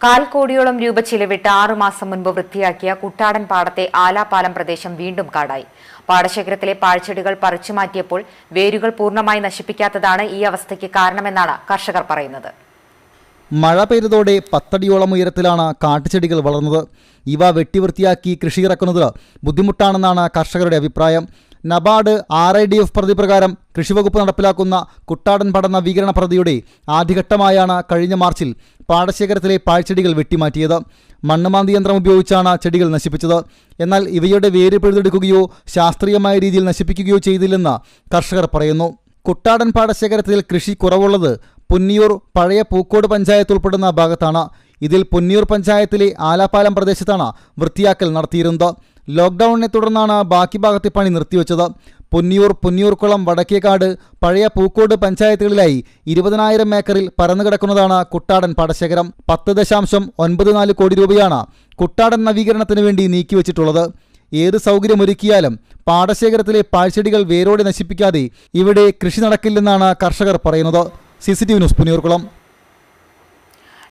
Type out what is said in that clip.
കാൽ കോടിയോളം രൂപ ചിലവിട്ട് 6 മാസം മുൻപ് വൃത്തിയാക്കിയ കുട്ടാടൻ പാടത്തെ ആലാപാലം പ്രദേശം വീണ്ടും കാടായി. പാടശേഖരത്തിലെ പാഴ്ചെടികൾ പറിച്ചുമാറ്റിയപ്പോൾ വേരുകൾ പൂർണ്ണമായി നശിപ്പിക്കാത്തതാണ് ഈ അവസ്ഥയ്ക്ക് കാരണമെന്നാണ് കർഷകർ പറയുന്നത്. മഴ പെയ്തതോടെ 10 അടിയോളം ഉയരത്തിലാണ് കാട്ടുചെടികൾ വളർന്നത്. ഇവ വെട്ടിവൃത്തിയാക്കി കൃഷി ഇറക്കുന്നത് ബുദ്ധിമുട്ടാണെന്നാണ് കർഷകരുടെ അഭിപ്രായം. നബാർഡ് RIDF പദ്ധതി പ്രകാരം കൃഷിവകുപ്പ് നടപ്പിലാക്കുന്ന കുട്ടാടൻ പാട നവീകരണ പദ്ധതിയുടെ ആദ്യഘട്ടമായാണ് കഴിഞ്ഞ മാർച്ചിൽ പാടശേഖരത്തിലെ പാഴ്ചെടികൾ വെട്ടിമാറ്റിയത്. മണ്ണുമാന്തി യന്ത്രം ഉപയോഗിച്ചാണ് ചെടികൾ നശിപ്പിച്ചത്. എന്നാൽ ഇവയുടെ വേര് പിഴുതെടുക്കുകയോ ശാസ്ത്രീയമായ രീതിയിൽ നശിപ്പിക്കുകയോ ചെയ്തില്ലെന്ന് കർഷകർ പറയുന്നു. കുട്ടാടൻ പാടശേഖരത്തിൽ കൃഷി കുറവുള്ളത് പുന്നിയൂർ പഴയ പൂക്കോട് പഞ്ചായത്ത് ഉൾപ്പെടുന്ന ഭാഗത്താണ്. ഇതിൽ പുന്നിയൂർ പഞ്ചായത്തിലെ ആലാപാലം പ്രദേശത്താണ് വൃത്തിയാക്കൽ നടത്തിയിരുന്നത്. ലോക്ക്ഡൌണിനെ തുടർന്നാണ് ബാക്കി ഭാഗത്തെ പണി നിർത്തിവെച്ചത്. പുന്നിയൂർക്കുളം, വടക്കേക്കാട്, പഴയ പൂക്കോട് പഞ്ചായത്തുകളിലായി 20,000 ഏക്കറിൽ പരന്നുകിടക്കുന്നതാണ് കുട്ടാടൻ പാടശേഖരം. 10.94 കോടി രൂപയാണ് കുട്ടാടൻ നവീകരണത്തിന് വേണ്ടി നീക്കിവെച്ചിട്ടുള്ളത്. ഏത് സൗകര്യമൊരുക്കിയാലും പാടശേഖരത്തിലെ പാഴ്ചെടികൾ വേരോടെ നശിപ്പിക്കാതെ ഇവിടെ കൃഷി നടക്കില്ലെന്നാണ് കർഷകർ പറയുന്നത്. CCTV news, Punniyurkulam.